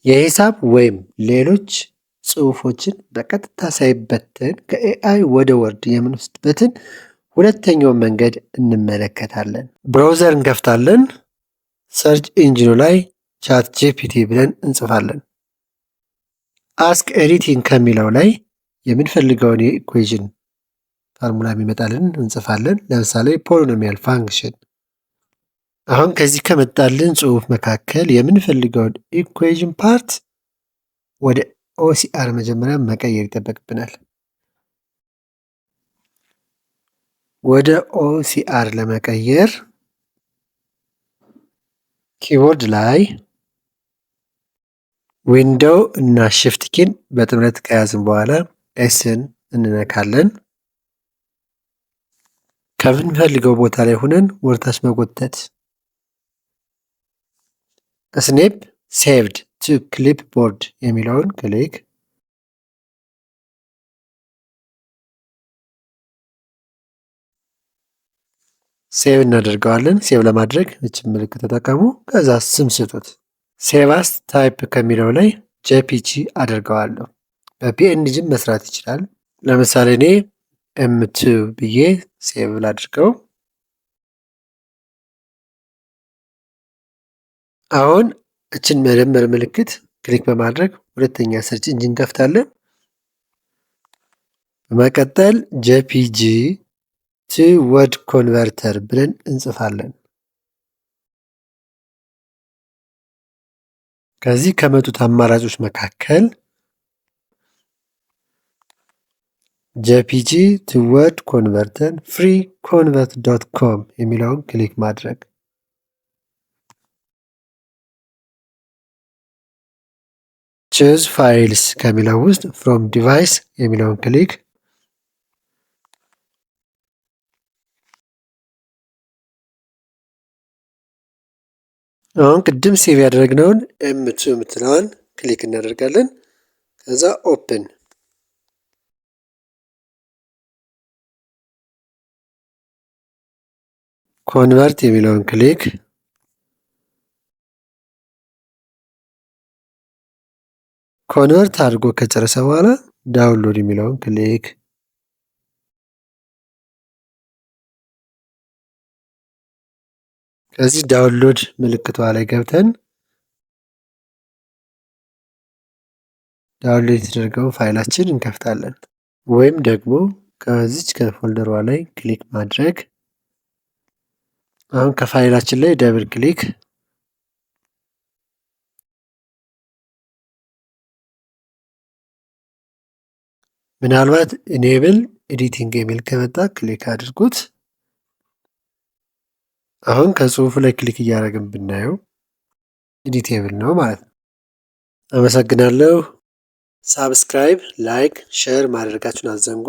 የሂሳብ ወይም ሌሎች ጽሑፎችን በቀጥታ ሳይበተን ከኤአይ ወደ ወርድ የምንወስድበትን ሁለተኛውን መንገድ እንመለከታለን። ብራውዘር እንከፍታለን። ሰርች ኢንጂኑ ላይ ቻት ጂፒቲ ብለን እንጽፋለን። አስክ ኤዲቲንግ ከሚለው ላይ የምንፈልገውን የኢኩዌዥን ፋርሙላ የሚመጣልን እንጽፋለን። ለምሳሌ ፖሊኖሚያል ፋንክሽን። አሁን ከዚህ ከመጣልን ጽሑፍ መካከል የምንፈልገውን ኢኩዌዥን ፓርት ወደ ኦሲአር መጀመሪያ መቀየር ይጠበቅብናል። ወደ ኦሲአር ለመቀየር ኪቦርድ ላይ ዊንዶው እና ሽፍት ኪን በጥምረት ከያዝን በኋላ ኤስን እንነካለን። ከምንፈልገው ቦታ ላይ ሆነን ወርታች መጎተት። ስኔፕ ሴቭድ ቱ ክሊፕ ቦርድ የሚለውን ክሊክ ሴቭ እናደርገዋለን። ሴቭ ለማድረግ እችን ምልክት ተጠቀሙ። ከዛ ስም ስጡት። ሴቭ አስ ታይፕ ከሚለው ላይ ጄፒጂ አደርገዋለሁ። በፒኤንጂም መስራት ይችላል። ለምሳሌ እኔ ኤም2 ብዬ ሴቭ ላድርገው። አሁን እችን መደመር ምልክት ክሊክ በማድረግ ሁለተኛ ሰርች ኢንጂን እንከፍታለን። በመቀጠል ጄፒጂ ቱ ወርድ ኮንቨርተር ብለን እንጽፋለን። ከዚህ ከመጡት አማራጮች መካከል ጄፒጂ ቱ ወርድ ኮንቨርተር ፍሪ ኮንቨርት ዶት ኮም የሚለውን ክሊክ ማድረግ፣ ቹዝ ፋይልስ ከሚለው ውስጥ ፍሮም ዲቫይስ የሚለውን ክሊክ፣ አሁን ቅድም ሴቭ ያደረግነውን ኤም2 የምትለዋን ክሊክ እናደርጋለን። ከዛ ኦፕን፣ ኮንቨርት የሚለውን ክሊክ፣ ኮንቨርት አድርጎ ከጨረሰ በኋላ ዳውንሎድ የሚለውን ክሊክ፣ ከዚህ ዳውንሎድ ምልክቷ ላይ ገብተን ዳውንሎድ የተደረገውን ፋይላችን እንከፍታለን። ወይም ደግሞ ከዚች ከፎልደሯ ላይ ክሊክ ማድረግ፣ አሁን ከፋይላችን ላይ ደብል ክሊክ፣ ምናልባት ኢኔብል ኤዲቲንግ የሚል ከመጣ ክሊክ አድርጉት። አሁን ከጽሁፉ ላይ ክሊክ እያደረግን ብናየው ኤዲቴብል ነው ማለት ነው። አመሰግናለሁ። ሳብስክራይብ፣ ላይክ፣ ሼር ማድረጋችሁን አትዘንጉ።